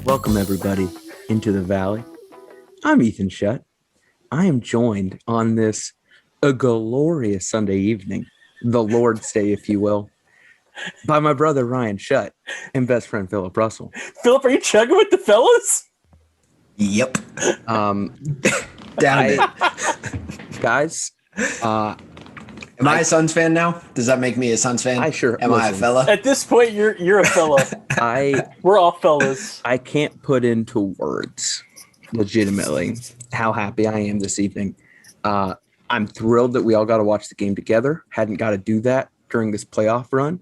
Welcome, everybody, into the Valley. I'm Ethan Shutt. I am joined on this a glorious Sunday evening, the Lord's Day, if you will, by my brother Ryan Shutt and best friend Philip Russell. Philip, are you chugging with the fellas? Yep. Um, Down it. guys, Am I a Suns fan now? Does that make me a Suns fan? I sure- Am I a listen. fella? At this point, you're a fella. We're all fellas. I can't put into words, legitimately, how happy I am this evening. I'm thrilled that we all got to watch the game together. Hadn't got to do that during this playoff run.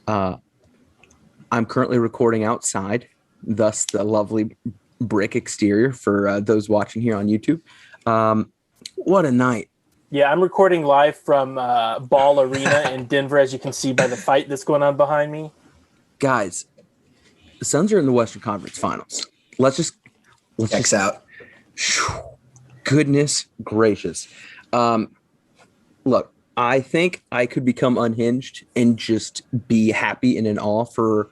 I'm currently recording outside, thus the lovely brick exterior for those watching here on YouTube. What a night. Yeah, I'm recording live from Ball Arena in Denver, as you can see by the fight that's going on behind me. Guys, the Suns are in the Western Conference Finals. Let's just out. Goodness gracious. Look, I think I could become unhinged and just be happy and in awe for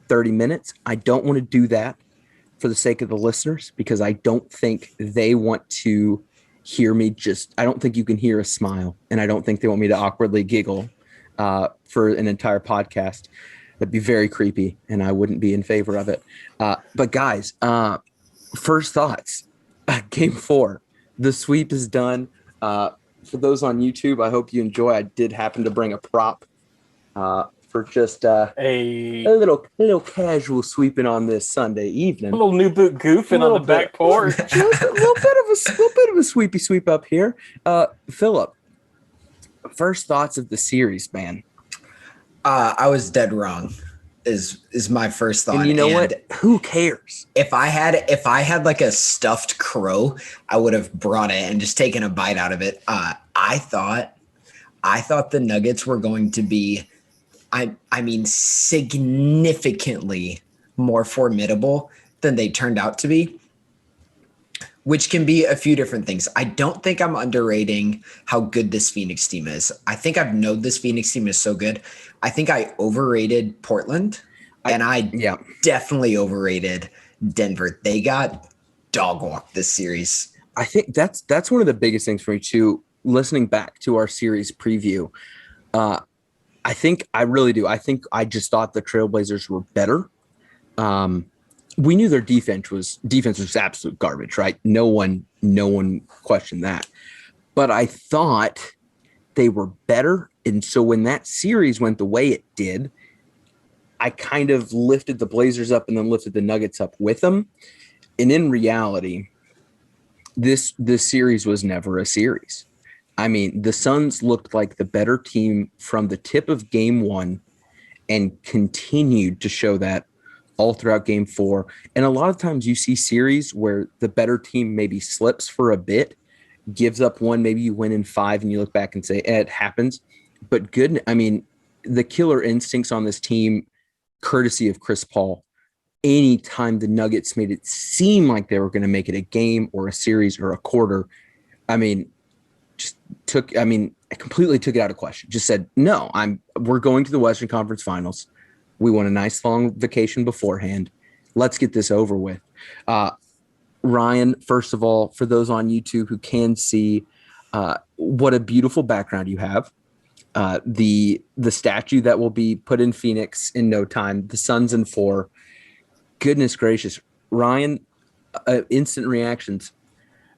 30 minutes. I don't want to do that for the sake of the listeners because I don't think they want to hear me I don't think you can hear a smile, and I don't think they want me to awkwardly giggle for an entire podcast. That'd be very creepy, and I wouldn't be in favor of it. But guys, first thoughts. Game 4. The sweep is done. For those on YouTube, I hope you enjoy. I did happen to bring a prop for just a little casual sweeping on this Sunday evening. A little new boot goofing on the back porch. Just a little bit of a sweepy sweep up here. Philip, first thoughts of the series, man. I was dead wrong. Is my first thought. And you know what? Who cares? If I had like a stuffed crow, I would have brought it and just taken a bite out of it. I thought the Nuggets were going to be, I mean, significantly more formidable than they turned out to be, which can be a few different things. I don't think I'm underrating how good this Phoenix team is. I think I've known this Phoenix team is so good. I think I overrated Portland, and I definitely overrated Denver. They got dog walked this series. I think that's one of the biggest things for me too. Listening back to our series preview, I think I really do. I think I just thought the Trailblazers were better. We knew their defense was absolute garbage, right? No one questioned that. But I thought they were better. And so when that series went the way it did, I kind of lifted the Blazers up and then lifted the Nuggets up with them. And in reality, this series was never a series. I mean, the Suns looked like the better team from the tip of game 1 and continued to show that all throughout game 4. And a lot of times you see series where the better team maybe slips for a bit, gives up one, maybe you win in 5 and you look back and say, it happens. But the killer instincts on this team, courtesy of Chris Paul, anytime the Nuggets made it seem like they were going to make it a game or a series or a quarter, I completely took it out of question. Just said, no, we're going to the Western Conference Finals. We want a nice long vacation beforehand. Let's get this over with. Ryan, first of all, for those on YouTube who can see what a beautiful background you have. The statue that will be put in Phoenix in no time, the Suns in 4. Goodness gracious. Ryan, instant reactions.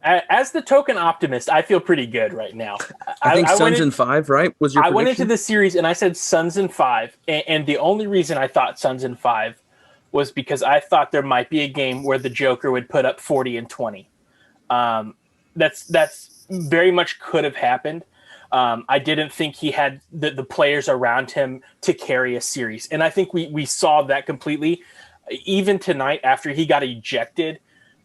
As the token optimist, I feel pretty good right now. I think Suns in 5, right? Was your prediction? I went into the series and I said Suns in 5, and the only reason I thought Suns in 5 was because I thought there might be a game where the Joker would put up 40 and 20. That's very much could have happened. I didn't think he had the players around him to carry a series, and I think we saw that completely. Even tonight, after he got ejected,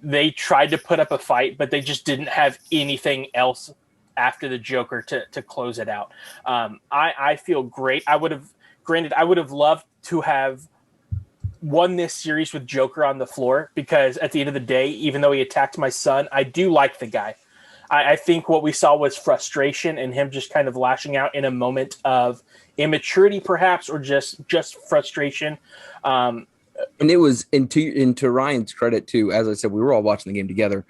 they tried to put up a fight, but they just didn't have anything else after the Joker to close it out. I feel great. I would have loved to have won this series with Joker on the floor, because at the end of the day, even though he attacked my son, I do like the guy. I think what we saw was frustration and him just kind of lashing out in a moment of immaturity, perhaps, or just frustration. And it was into Ryan's credit too. As I said, we were all watching the game together.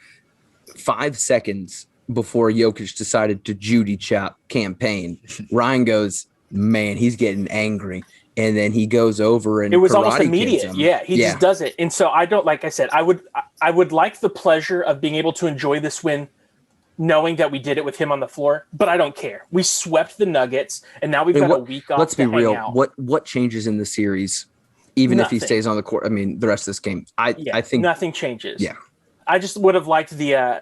5 seconds before Jokic decided to Judy chop campaign, Ryan goes, "Man, he's getting angry." And then he goes over and it was almost karate immediate. kids him. Yeah, he just does it. And so I don't, like I said, I would like the pleasure of being able to enjoy this win, knowing that we did it with him on the floor, but I don't care. We swept the Nuggets, and now we've got a week off. Let's be real. Out. What changes in the series, even Nothing. if he stays on the court? I mean, the rest of this game, I think nothing changes. Yeah, I just would have liked the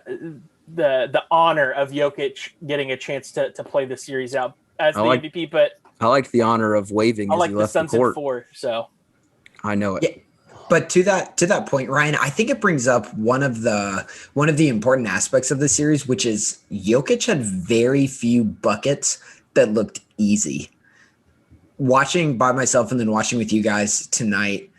honor of Jokic getting a chance to play the series out as the MVP, but I liked the honor of waving as he left the court. In 4, so I know it. Yeah. But to that point, Ryan, I think it brings up one of the important aspects of the series, which is Jokic had very few buckets that looked easy. Watching by myself and then watching with you guys tonight,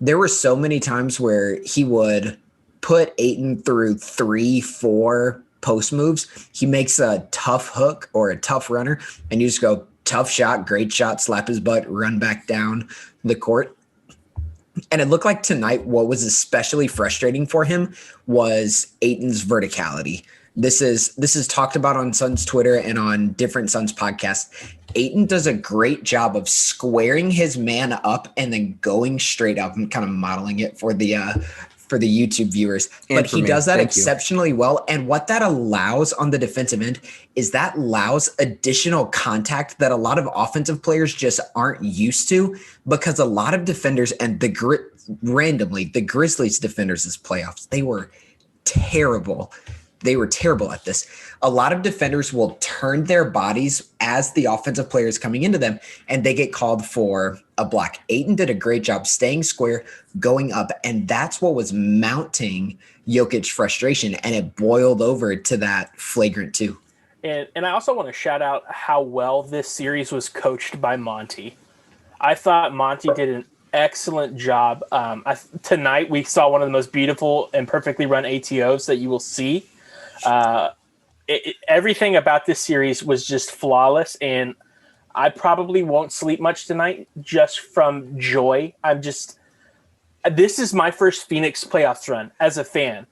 there were so many times where he would put Ayton through 3-4 post moves. He makes a tough hook or a tough runner, and you just go, tough shot, great shot, slap his butt, run back down the court. And it looked like tonight what was especially frustrating for him was Ayton's verticality. This is talked about on Suns Twitter and on different Suns podcasts. Ayton does a great job of squaring his man up and then going straight up. I'm kind of modeling it for the YouTube viewers, but he does that exceptionally well. And what that allows on the defensive end is that allows additional contact that a lot of offensive players just aren't used to, because a lot of defenders, and the Grizzlies defenders this playoffs, they were terrible. They were terrible at this. A lot of defenders will turn their bodies as the offensive player is coming into them, and they get called for a block. Ayton did a great job staying square, going up, and that's what was mounting Jokic's frustration, and it boiled over to that flagrant 2. And I also want to shout out how well this series was coached by Monty. I thought Monty did an excellent job. Tonight we saw one of the most beautiful and perfectly run ATOs that you will see. Everything about this series was just flawless, and I probably won't sleep much tonight just from joy. This is my first Phoenix playoffs run as a fan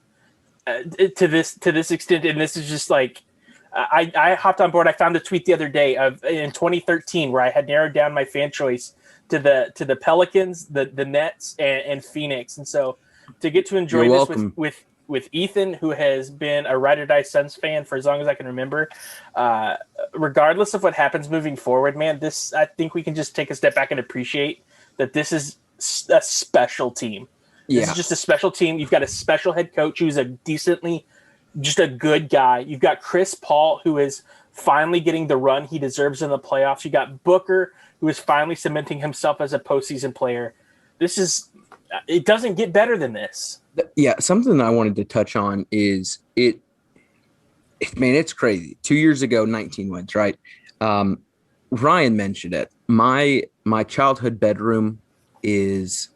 to this extent, and this is just like I hopped on board. I found a tweet the other day in 2013 where I had narrowed down my fan choice to the Pelicans, the Nets, and Phoenix, and so to get to enjoy this with Ethan, who has been a ride or die Suns fan for as long as I can remember, regardless of what happens moving forward, man, I think we can just take a step back and appreciate that this is a special team. This is just a special team. You've got a special head coach who's just a good guy. You've got Chris Paul, who is finally getting the run he deserves in the playoffs. You got Booker, who is finally cementing himself as a postseason player. It doesn't get better than this. Yeah, something I wanted to touch on is it's crazy. 2 years ago, 19 wins, right? Ryan mentioned it. My childhood bedroom is,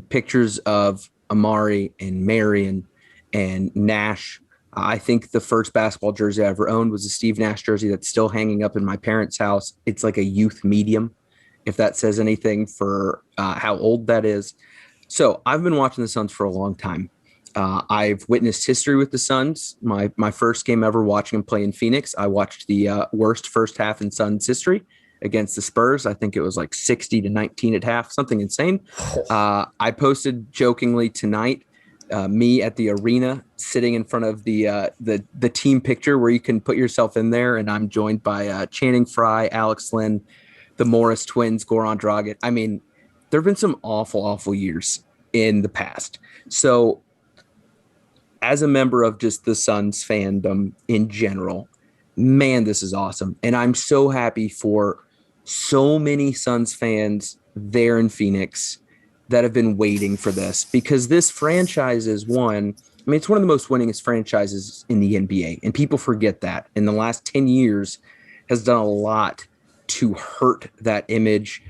pictures of Amari and Marion and Nash. I think the first basketball jersey I ever owned was a Steve Nash jersey that's still hanging up in my parents' house. It's like a youth medium, if that says anything for how old that is. So I've been watching the Suns for a long time. I've witnessed history with the Suns. My first game ever watching them play in Phoenix, I watched the worst first half in Suns history against the Spurs. I think it was like 60-19 at half, something insane. I posted jokingly tonight, me at the arena sitting in front of the team picture where you can put yourself in there, and I'm joined by Channing Frye, Alex Lynn, the Morris twins, Goran Dragic. There have been some awful, awful years in the past. So as a member of just the Suns fandom in general, man, this is awesome. And I'm so happy for so many Suns fans there in Phoenix that have been waiting for this, because this franchise is it's one of the most winningest franchises in the NBA. And people forget that in the last 10 years has done a lot to hurt that image,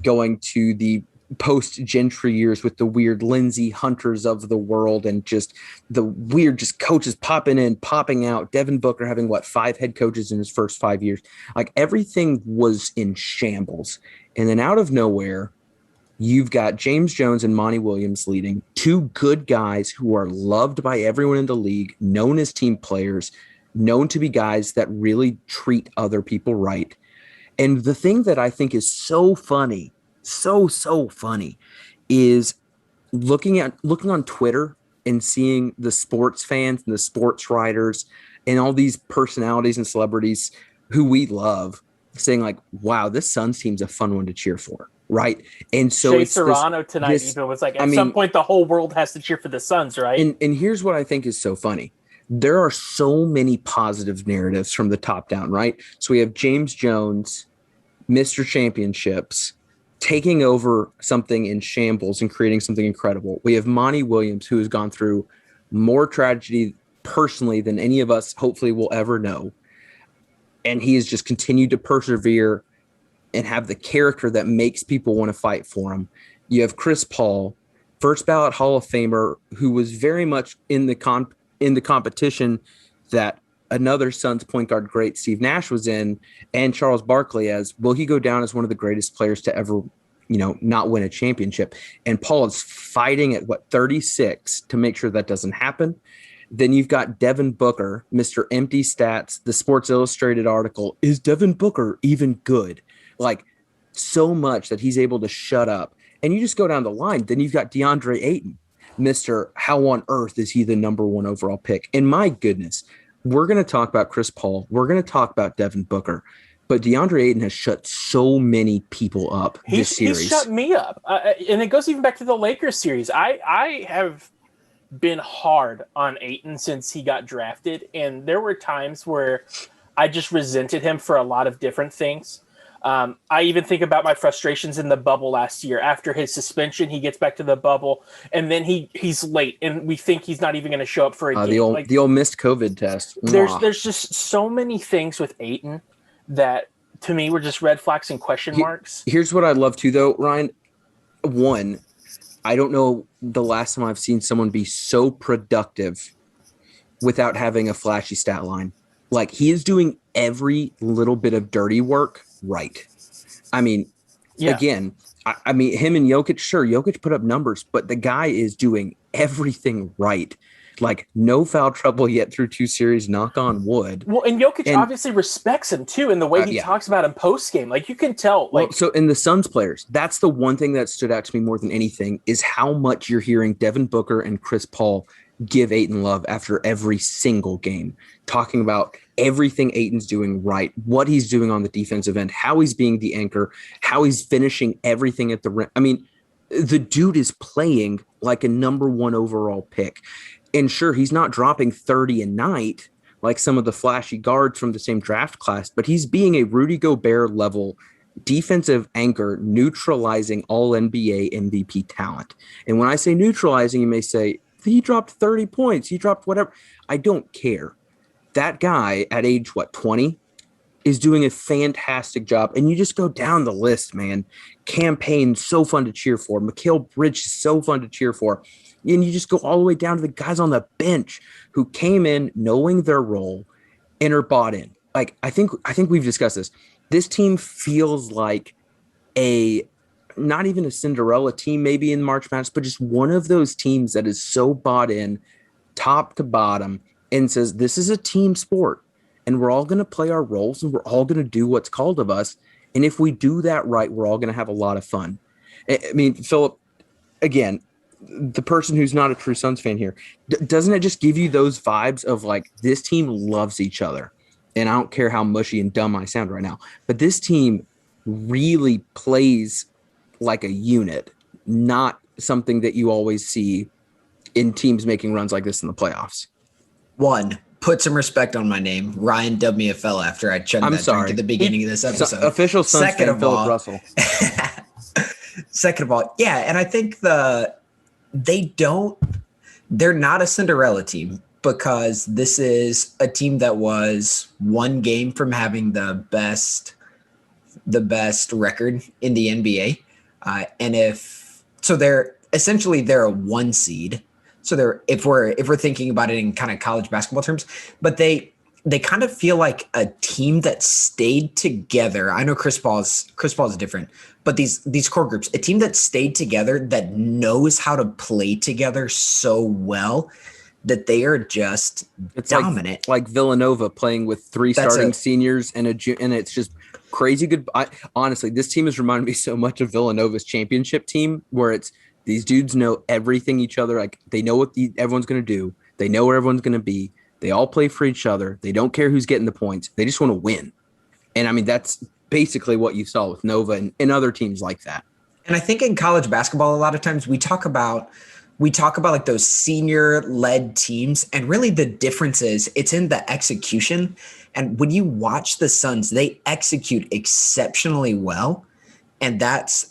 going to the post-Gentry years with the weird Lindsey Hunters of the world and just the weird just coaches popping in, popping out. Devin Booker having 5 head coaches in his first 5 years. Like, everything was in shambles. And then out of nowhere, You've got James Jones and Monty Williams leading, two good guys who are loved by everyone in the league, known as team players, known to be guys that really treat other people right. And the thing that I think is so funny, so funny, is looking on Twitter and seeing the sports fans and the sports writers and all these personalities and celebrities who we love saying like, wow, this Suns team's a fun one to cheer for. Right. And so Shea it's Serrano tonight even was like, at some point, the whole world has to cheer for the Suns, right? And here's what I think is so funny. There are so many positive narratives from the top down, right? So we have James Jones, Mr. Championships, taking over something in shambles and creating something incredible. We have Monty Williams, who has gone through more tragedy personally than any of us hopefully will ever know. And he has just continued to persevere and have the character that makes people want to fight for him. You have Chris Paul, first ballot Hall of Famer, who was very much in the competition that another Suns point guard great, Steve Nash, was in, and Charles Barkley as, will he go down as one of the greatest players to ever, not win a championship? And Paul is fighting at 36 to make sure that doesn't happen. Then you've got Devin Booker, Mr. Empty Stats, the Sports Illustrated article, is Devin Booker even good? Like, so much that he's able to shut up. And you just go down the line. Then you've got DeAndre Ayton, Mr. How on earth is he the number one overall pick? And my goodness, we're going to talk about Chris Paul. We're going to talk about Devin Booker. But DeAndre Ayton has shut so many people up this series. He's shut me up. And it goes even back to the Lakers series. I have been hard on Ayton since he got drafted. And there were times where I just resented him for a lot of different things. I even think about my frustrations in the bubble last year. After his suspension, he gets back to the bubble, and then he's late, and we think he's not even going to show up for a game. The old missed COVID test. There's just so many things with Ayton that, to me, were just red flags and question marks. Here's what I'd love to, though, Ryan. One, I don't know the last time I've seen someone be so productive without having a flashy stat line. Like, he is doing every little bit of dirty work right. I mean, again, I mean, him and Jokic, sure, Jokic put up numbers, but the guy is doing everything right. Like, no foul trouble yet through 2 series, knock on wood. Well, and Jokic obviously respects him, too, in the way he talks about him post-game. Like, you can tell. So in the Suns players, that's the one thing that stood out to me more than anything is how much you're hearing Devin Booker and Chris Paul give Ayton love after every single game, talking about everything Ayton's doing right, what he's doing on the defensive end, how he's being the anchor, how he's finishing everything at the rim. I mean, the dude is playing like a number 1 overall pick. And sure, he's not dropping 30 a night like some of the flashy guards from the same draft class, but he's being a Rudy Gobert level defensive anchor, neutralizing all NBA MVP talent. And when I say neutralizing, you may say, he dropped 30 points. He dropped whatever. I don't care. That guy at age, 20, is doing a fantastic job. And you just go down the list, man. Campaign, so fun to cheer for. Mikal Bridge is so fun to cheer for. And you just go all the way down to the guys on the bench who came in knowing their role and are bought in. Like, I think we've discussed this. This team feels like not even a Cinderella team maybe in March Madness, but just one of those teams that is so bought in top to bottom and says, this is a team sport and we're all going to play our roles and we're all going to do what's called of us. And if we do that right, we're all going to have a lot of fun. I mean, Philip, again, the person who's not a true Suns fan here, doesn't it just give you those vibes of like, this team loves each other? And I don't care how mushy and dumb I sound right now, but this team really plays like a unit, not something that you always see in teams making runs like this in the playoffs. 1, put some respect on my name. Ryan dubbed me a fella after I chugged that drink at the beginning of this episode. Official Suns fan, Philip Russell. Second of all, yeah, and I think they're not a Cinderella team because this is a team that was 1 game from having the best record in the NBA. And they're a 1 seed. So if we're thinking about it in kind of college basketball terms, but they they kind of feel like a team that stayed together. I know Chris Paul is different, but these core groups, a team that stayed together, that knows how to play together so well that they are just dominant. Like Villanova playing with three starting seniors and and it's just crazy good. Honestly, this team has reminded me so much of Villanova's championship team, where it's these dudes know everything each other. Like they know what everyone's going to do. They know where everyone's going to be. They all play for each other. They don't care who's getting the points. They just want to win. And I mean, that's basically what you saw with Nova and other teams like that. And I think in college basketball, a lot of times we talk about like those senior led teams, and really the difference is it's in the execution. And when you watch the Suns, they execute exceptionally well. And that's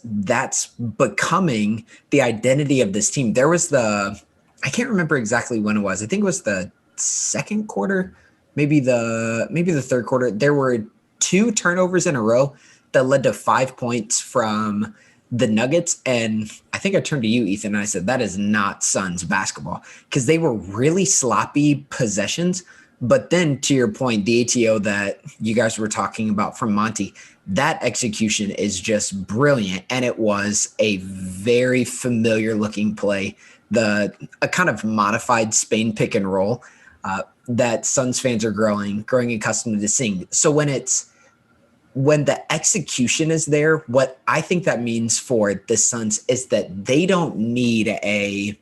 becoming the identity of this team. There was I can't remember exactly when it was. I think it was the second quarter, maybe the third quarter. There were 2 turnovers in a row that led to 5 points from the Nuggets. And I think I turned to you, Ethan, and I said, that is not Suns basketball, because they were really sloppy possessions. But then to your point, the ATO that you guys were talking about from Monty, that execution is just brilliant. And it was a very familiar looking play, a kind of modified Spain pick and roll that Suns fans are growing accustomed to seeing. So when the execution is there, what I think that means for the Suns is that they don't need a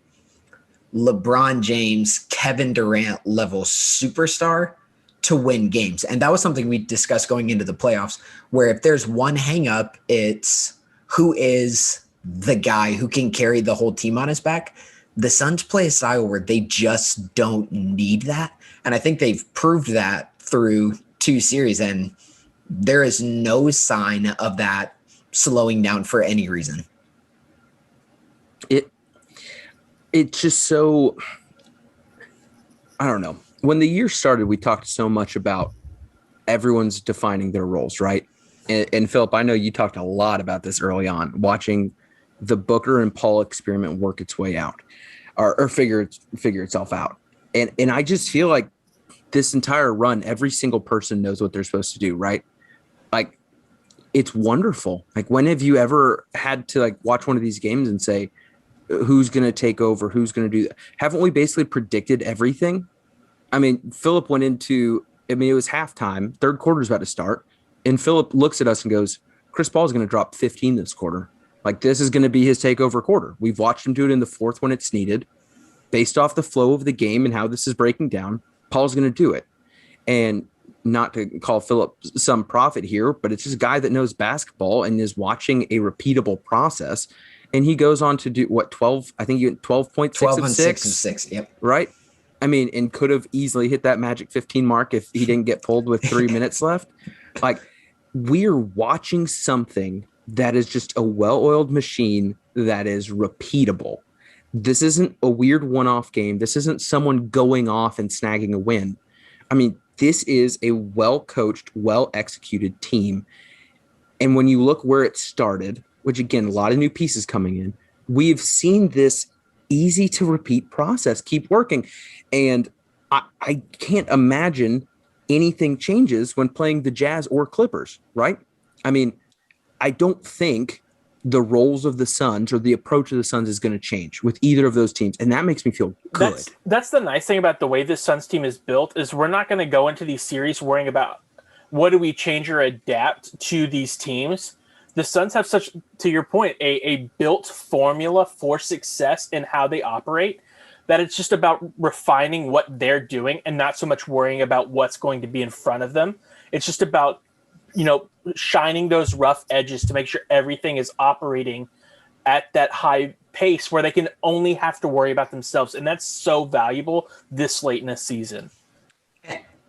LeBron James, Kevin Durant level superstar to win games. And that was something we discussed going into the playoffs, where if there's one hang up, it's who is the guy who can carry the whole team on his back. The Suns play a style where they just don't need that. And I think they've proved that through 2 series, and there is no sign of that slowing down for any reason. It's just so, I don't know. When the year started, we talked so much about everyone's defining their roles, right? And Philip, I know you talked a lot about this early on, watching the Booker and Paul experiment work its way out, or figure itself out. And I just feel like this entire run, every single person knows what they're supposed to do, right? Like, it's wonderful. Like, when have you ever had to like watch one of these games and say, who's going to take over? Who's going to do that? Haven't we basically predicted everything? I mean, Philip went into, it was halftime, third quarter's about to start. And Philip looks at us and goes, Chris Paul is going to drop 15 this quarter. Like, this is going to be his takeover quarter. We've watched him do it in the fourth when it's needed. Based off the flow of the game and how this is breaking down, Paul's going to do it. And not to call Philip some prophet here, but it's just a guy that knows basketball and is watching a repeatable process. And he goes on to do what, 12? I think you went 12.6 12 of on 6. 6 and 6. Yep. Right. I mean, and could have easily hit that magic 15 mark if he didn't get pulled with 3 minutes left. Like, we're watching something that is just a well-oiled machine that is repeatable. This isn't a weird one-off game. This isn't someone going off and snagging a win. I mean, this is a well-coached, well-executed team. And when you look where it started, which again, a lot of new pieces coming in, we've seen this easy to repeat process keep working. And I can't imagine anything changes when playing the Jazz or Clippers, right? I mean, I don't think the roles of the Suns or the approach of the Suns is going to change with either of those teams. And that makes me feel good. That's the nice thing about the way this Suns team is built, is we're not going to go into these series worrying about what do we change or adapt to these teams. The Suns have such, to your point, a built formula for success in how they operate, that it's just about refining what they're doing and not so much worrying about what's going to be in front of them. It's just about, shining those rough edges to make sure everything is operating at that high pace where they can only have to worry about themselves. And that's so valuable this late in the season.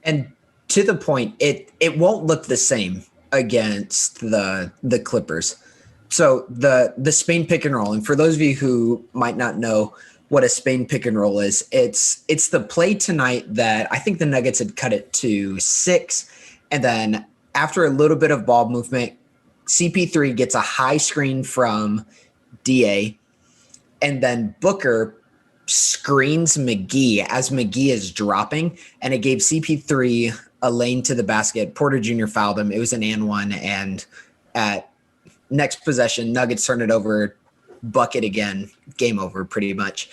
And to the point, it won't look the same against the Clippers. So the Spain pick and roll, and for those of you who might not know what a Spain pick and roll is, it's the play tonight that I think the Nuggets had cut it to 6, and then after a little bit of ball movement, CP3 gets a high screen from DA, and then Booker screens McGee as McGee is dropping, and it gave CP3 a lane to the basket. Porter Jr. fouled him. It was an and one. And at next possession, Nuggets turn it over, bucket again, game over pretty much.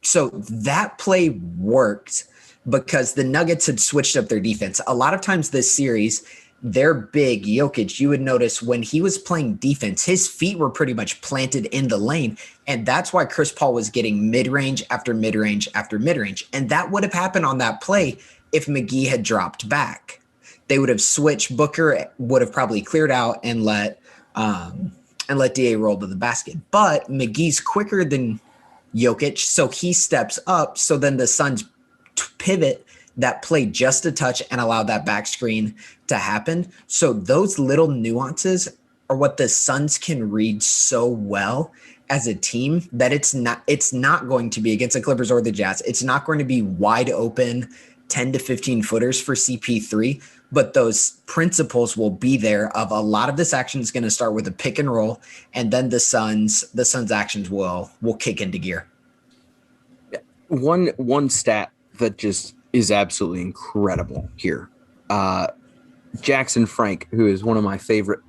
So that play worked because the Nuggets had switched up their defense. A lot of times this series, their big Jokic, you would notice when he was playing defense, his feet were pretty much planted in the lane. And that's why Chris Paul was getting mid-range after mid-range after mid-range. And that would have happened on that play if McGee had dropped back. They would have switched. Booker would have probably cleared out and let DA roll to the basket. But McGee's quicker than Jokic, so he steps up. So then the Suns pivot that play just a touch and allow that back screen to happen. So those little nuances are what the Suns can read so well as a team that it's not going to be against the Clippers or the Jazz. It's not going to be wide open 10 to 15 footers for CP3, but those principles will be there of a lot of this action is going to start with a pick and roll, and then the Suns actions will kick into gear. One stat that just is absolutely incredible here. Jackson Frank, who is one of my favorite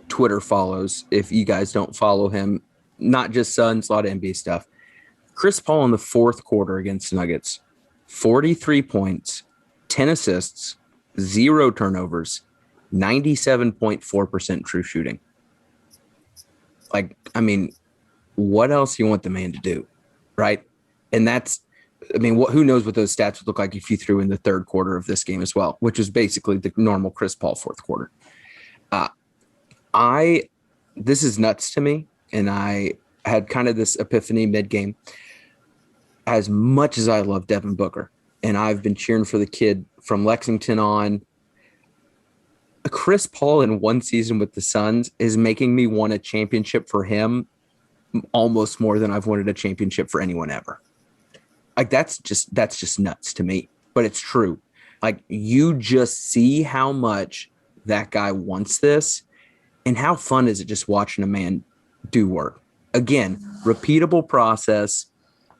Twitter follows, if you guys don't follow him, not just Suns, a lot of NBA stuff. Chris Paul in the fourth quarter against Nuggets, 43 points, 10 assists, 0 turnovers, 97.4% true shooting. Like, I mean, what else do you want the man to do, right? And that's, I mean, who knows what those stats would look like if you threw in the third quarter of this game as well, which is basically the normal Chris Paul fourth quarter. This is nuts to me, and I had kind of this epiphany mid-game. As much as I love Devin Booker, and I've been cheering for the kid from Lexington on, Chris Paul in one season with the Suns is making me want a championship for him almost more than I've wanted a championship for anyone ever. Like, that's just nuts to me, but it's true. Like, you just see how much that guy wants this, and how fun is it just watching a man do work. Again, repeatable process,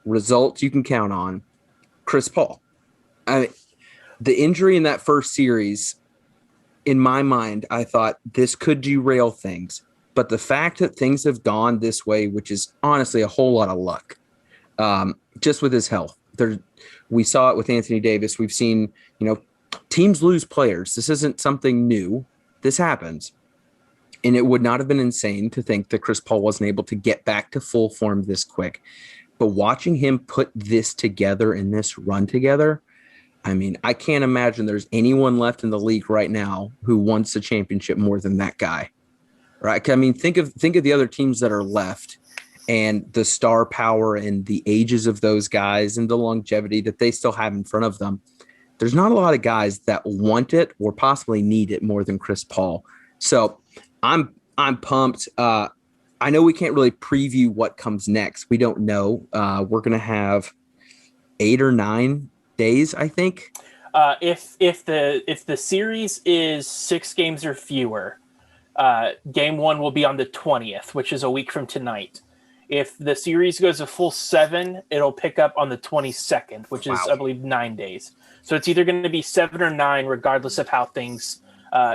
results you can count on. Chris Paul. The injury in that first series, in my mind, I thought this could derail things. But the fact that things have gone this way, which is honestly a whole lot of luck, just with his health. We saw it with Anthony Davis. We've seen, teams lose players. This isn't something new. This happens. And it would not have been insane to think that Chris Paul wasn't able to get back to full form this quick. But watching him put this together and this run together, I mean, I can't imagine there's anyone left in the league right now who wants a championship more than that guy. Right? I mean, think of the other teams that are left and the star power and the ages of those guys and the longevity that they still have in front of them. There's not a lot of guys that want it or possibly need it more than Chris Paul. So I'm pumped. I know we can't really preview what comes next. We don't know. We're going to have 8 or 9 days, I think. If the series is 6 games or fewer, game 1 will be on the 20th, which is a week from tonight. If the series goes a full 7, it'll pick up on the 22nd, which is, I believe, 9 days. So it's either going to be 7 or 9, regardless of how things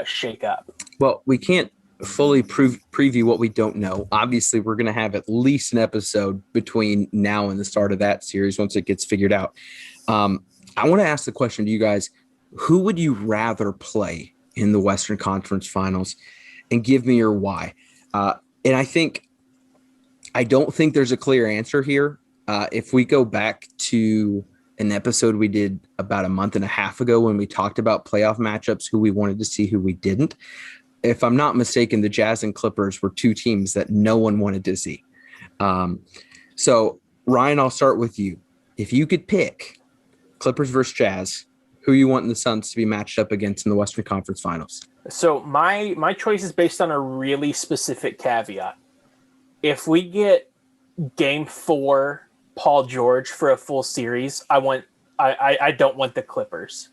shake up. Well, we can't fully preview what we don't know. Obviously, we're going to have at least an episode between now and the start of that series once it gets figured out. I want to ask the question to you guys: who would you rather play in the Western Conference Finals? And give me your why. And I don't think there's a clear answer here. If we go back to an episode we did about a month and a half ago when we talked about playoff matchups, who we wanted to see, who we didn't. If I'm not mistaken, the Jazz and Clippers were 2 teams that no one wanted to see. So, Ryan, I'll start with you. If you could pick Clippers versus Jazz, who you want in the Suns to be matched up against in the Western Conference Finals? So my choice is based on a really specific caveat. If we get game 4 Paul George for a full series, I don't want the Clippers.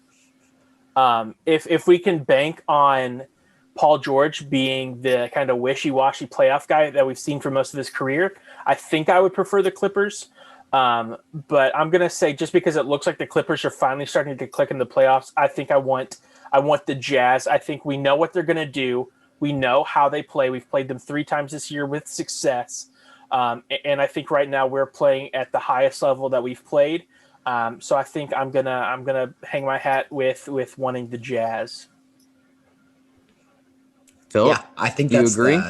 If we can bank on Paul George being the kind of wishy-washy playoff guy that we've seen for most of his career, I think I would prefer the Clippers. But I'm gonna say, just because it looks like the Clippers are finally starting to click in the playoffs, I think I want the Jazz. I think we know what they're gonna do. We know how they play. We've played them 3 times this year with success. And I think right now we're playing at the highest level that we've played. So I think I'm gonna hang my hat with wanting the Jazz. Philip, Yeah, I think do you that's agree?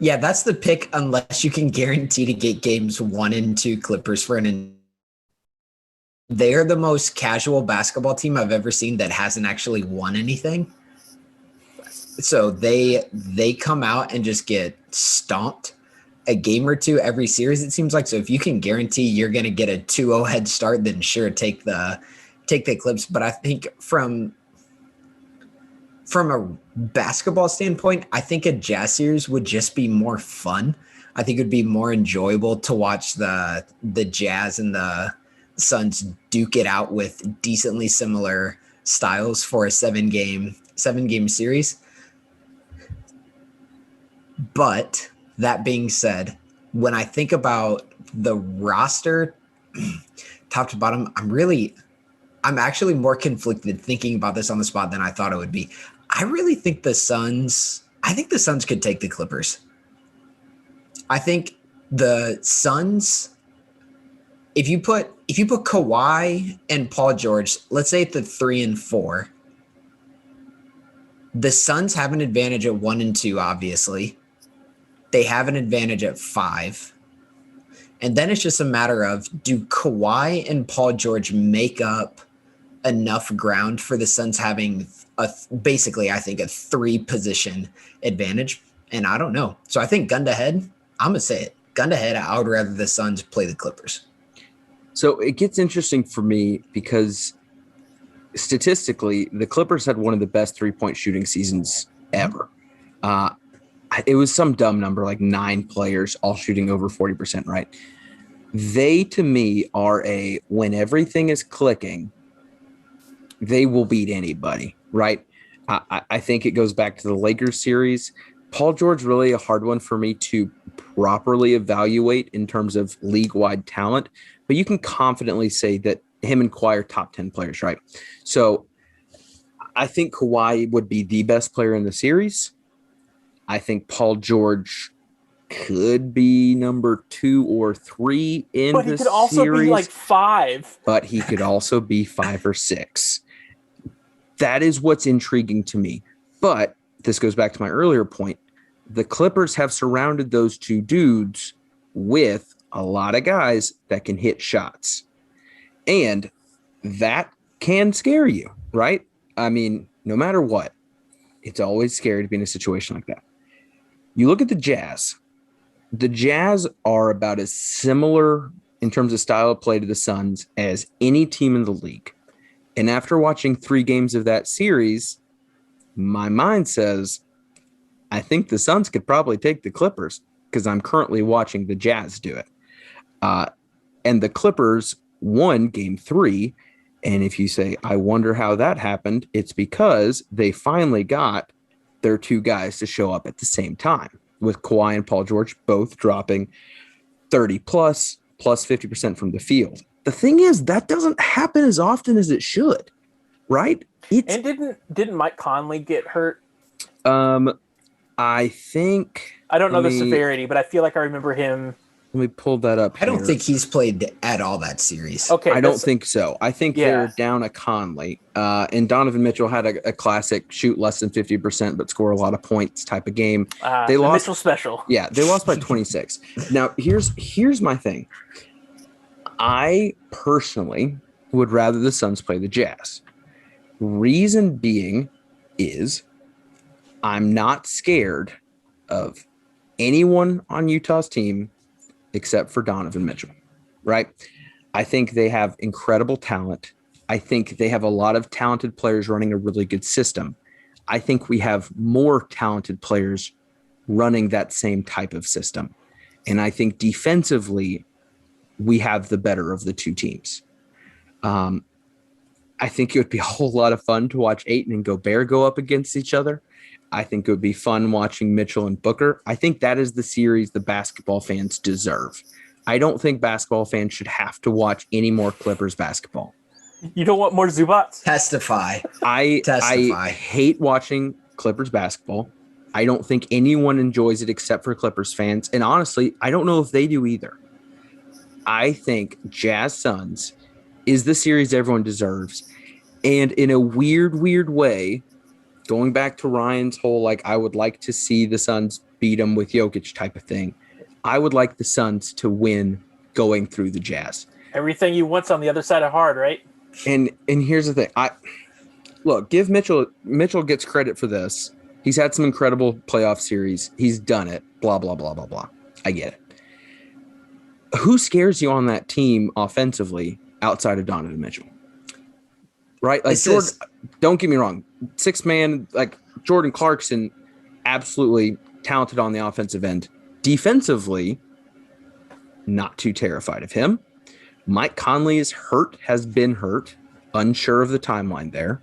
that's the pick unless you can guarantee to get games 1 and 2 Clippers for an. They're the most casual basketball team I've ever seen that hasn't actually won anything. So they come out and just get stomped a game or two every series, it seems like. So if you can guarantee you're going to get a 2-0 head start, then sure, take the Clips. But I think from a basketball standpoint, I think a Jazz series would just be more fun. I think it would be more enjoyable to watch the Jazz and the Suns duke it out with decently similar styles for a 7-game series. But that being said, when I think about the roster, top to bottom, I'm actually more conflicted thinking about this on the spot than I thought it would be. I think the Suns could take the Clippers. I think the Suns, if you put Kawhi and Paul George, let's say at the 3 and 4, the Suns have an advantage at 1 and 2, obviously. They have an advantage at 5. And then it's just a matter of, do Kawhi and Paul George make up enough ground for the Suns having basically, I think, a 3-position advantage? And I don't know. So I think gun to head, I'm going to say it. Gun to head, I would rather the Suns play the Clippers. So it gets interesting for me because statistically, the Clippers had one of the best 3-point shooting seasons ever. It was some dumb number, like 9 players all shooting over 40%, right? They, to me, are when everything is clicking, they will beat anybody, right? I think it goes back to the Lakers series. Paul George, really a hard one for me to properly evaluate in terms of league-wide talent, but you can confidently say that him and Kawhi are top 10 players, right? So I think Kawhi would be the best player in the series. I think Paul George could be number 2 or 3 in the series. But he could also be like 5. But he could also be 5 or 6. That is what's intriguing to me. But this goes back to my earlier point. The Clippers have surrounded those 2 dudes with a lot of guys that can hit shots. And that can scare you, right? I mean, no matter what, it's always scary to be in a situation like that. You look at the Jazz. The Jazz are about as similar in terms of style of play to the Suns as any team in the league. And after watching 3 games of that series, my mind says, I think the Suns could probably take the Clippers because I'm currently watching the Jazz do it. And the Clippers won game 3. And if you say, I wonder how that happened, it's because they finally got their 2 guys to show up at the same time, with Kawhi and Paul George both dropping 30 plus 50% from the field. The thing is, that doesn't happen as often as it should, right? And didn't Mike Conley get hurt? I think, I don't know the severity, but I feel like I remember him. Let me pull that up. I don't think he's played at all that series. Okay, I don't think so. I think they're down a Conley. And Donovan Mitchell had a classic shoot less than 50%, but score a lot of points type of game. They lost. Mitchell special. Yeah, they lost by 26. Now, here's my thing. I personally would rather the Suns play the Jazz. Reason being is I'm not scared of anyone on Utah's team except for Donovan Mitchell, right? I think they have incredible talent. I think they have a lot of talented players running a really good system. I think we have more talented players running that same type of system. And I think defensively, we have the better of the 2 teams. I think it would be a whole lot of fun to watch Ayton and Gobert go up against each other. I think it would be fun watching Mitchell and Booker. I think that is the series the basketball fans deserve. I don't think basketball fans should have to watch any more Clippers basketball. You don't want more Zubats? Testify. I Testify. hate watching Clippers basketball. I don't think anyone enjoys it except for Clippers fans. And honestly, I don't know if they do either. I think Jazz Suns is the series everyone deserves. And in a weird way, going back to Ryan's whole, like, I would like to see the Suns beat them with Jokic type of thing. I would like the Suns to win going through the Jazz. Everything you want's on the other side of hard, right? And here's the thing. Look, give Mitchell gets credit for this. He's had some incredible playoff series. He's done it. Blah, blah, blah, blah, blah. I get it. Who scares you on that team offensively outside of Donovan Mitchell? Right? Like, Jordan, don't get me wrong. Sixth man, like Jordan Clarkson, absolutely talented on the offensive end. Defensively, not too terrified of him. Mike Conley has been hurt, unsure of the timeline there.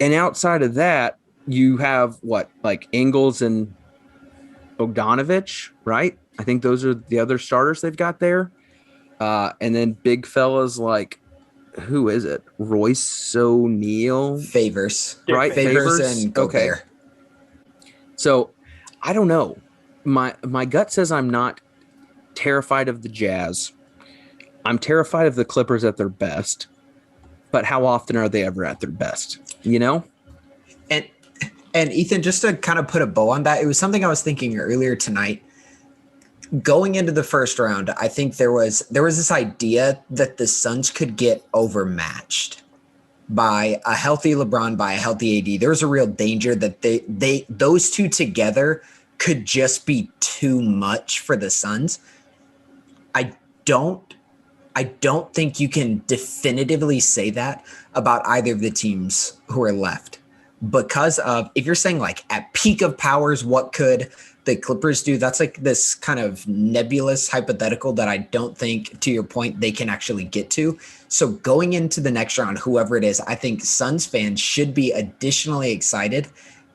And outside of that, you have like Ingles and Bogdanovich, right? I think those are the other starters they've got there. And then big fellas like, who is it? Royce O'Neal? Favors. Right? Favors and Gobert. Okay. So, I don't know. My gut says I'm not terrified of the Jazz. I'm terrified of the Clippers at their best. But how often are they ever at their best? You know? And Ethan, just to kind of put a bow on that, it was something I was thinking earlier tonight. Going into the first round, I think there was this idea that the Suns could get overmatched by a healthy LeBron, by a healthy AD. There was a real danger that those two together could just be too much for the Suns. I don't think you can definitively say that about either of the teams who are left, because of, if you're saying like at peak of powers, what could the Clippers do? That's like this kind of nebulous hypothetical that I don't think, to your point, they can actually get to. So going into the next round, whoever it is, I think Suns fans should be additionally excited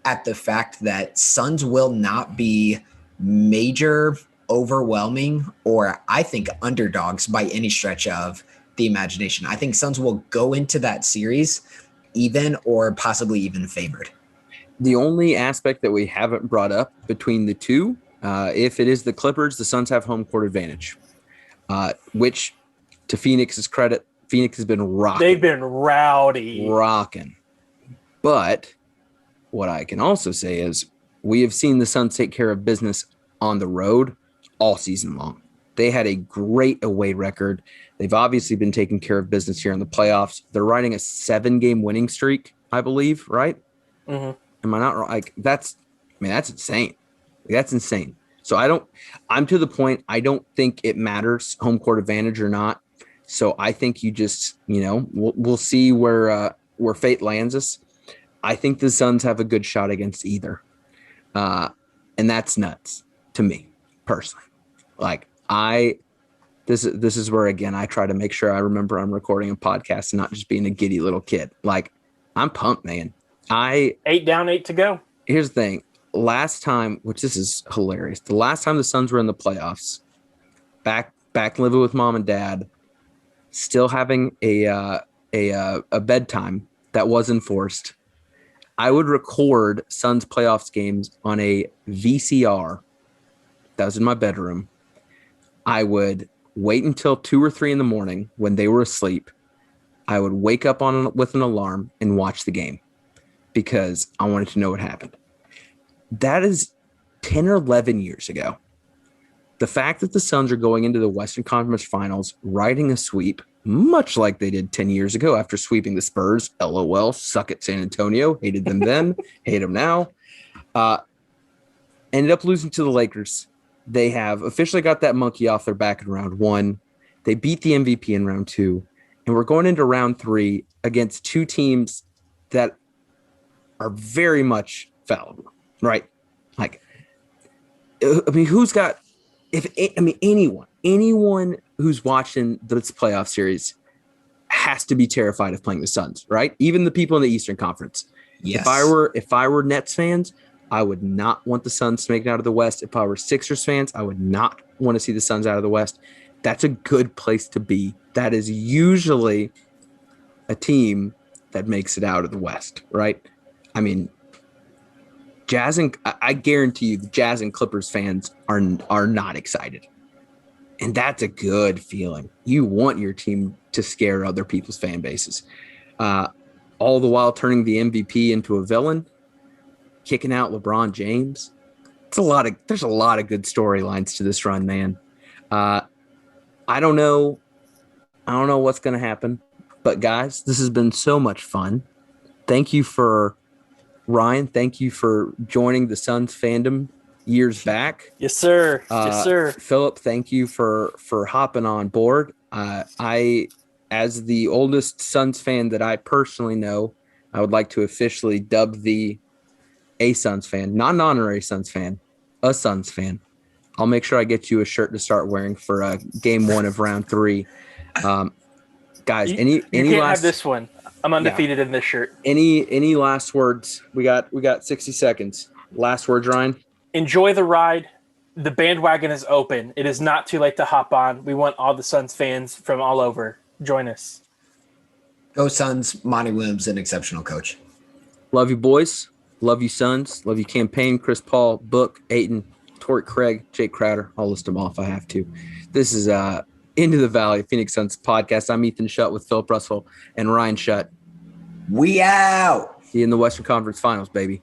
at the fact that Suns will not be major, overwhelming, or I think underdogs by any stretch of the imagination. I think Suns will go into that series even or possibly even favored. The only aspect that we haven't brought up between the two, if it is the Clippers, the Suns have home court advantage, which, to Phoenix's credit, Phoenix has been rocking. They've been rowdy. Rocking. But what I can also say is we have seen the Suns take care of business on the road all season long. They had a great away record. They've obviously been taking care of business here in the playoffs. They're riding a 7-game winning streak, I believe, right? Mm-hmm. Am I not wrong? Like, that's insane. That's insane. So I'm to the point, I don't think it matters home court advantage or not. So I think you just, we'll see where fate lands us. I think the Suns have a good shot against either. And that's nuts to me personally. Like, this is where, again, I try to make sure I remember I'm recording a podcast and not just being a giddy little kid. Like, I'm pumped, man. 8 down, 8 to go. Here's the thing. Last time, which this is hilarious, the last time the Suns were in the playoffs, back living with mom and dad, still having a bedtime that was enforced, I would record Suns playoffs games on a VCR that was in my bedroom. I would wait until 2 or 3 in the morning when they were asleep. I would wake up with an alarm and watch the game because I wanted to know what happened. That is 10 or 11 years ago. The fact that the Suns are going into the Western Conference Finals, riding a sweep, much like they did 10 years ago after sweeping the Spurs, LOL, suck it San Antonio, hated them then, hate them now, ended up losing to the Lakers. They have officially got that monkey off their back in round 1. They beat the MVP in round 2, and we're going into round 3 against two teams that are very much fallible, right? Like, I mean, anyone who's watching this playoff series has to be terrified of playing the Suns, right? Even the people in the Eastern Conference. Yes. If I were Nets fans, I would not want the Suns to make it out of the West. If I were Sixers fans, I would not want to see the Suns out of the West. That's a good place to be. That is usually a team that makes it out of the West, right? I mean, Jazz and I guarantee you the Jazz and Clippers fans are not excited. And that's a good feeling. You want your team to scare other people's fan bases. All the while turning the MVP into a villain, kicking out LeBron James. There's a lot of good storylines to this run, man. I don't know what's going to happen, but guys, this has been so much fun. Thank you for Ryan. Thank you for joining the Suns fandom years back. Yes, sir. Yes, sir. Philip, thank you for hopping on board. I, as the oldest Suns fan that I personally know, I would like to officially dub thee a Suns fan, not an honorary Suns fan, a Suns fan. I'll make sure I get you a shirt to start wearing for game 1 of round 3. Guys, any can't last have this one. I'm undefeated in this shirt. Any last words? We got 60 seconds. Last words, Ryan. Enjoy the ride. The bandwagon is open. It is not too late to hop on. We want all the Suns fans from all over. Join us. Go Suns. Monty Williams, an exceptional coach. Love you, boys. Love you, Suns. Love you, Campaign, Chris Paul, Book, Ayton, Torrey Craig, Jake Crowder. I'll list them off if I have to. This is Into the Valley, Phoenix Suns podcast. I'm Ethan Shutt with Philip Russell and Ryan Shutt. We out. See you in the Western Conference Finals, baby.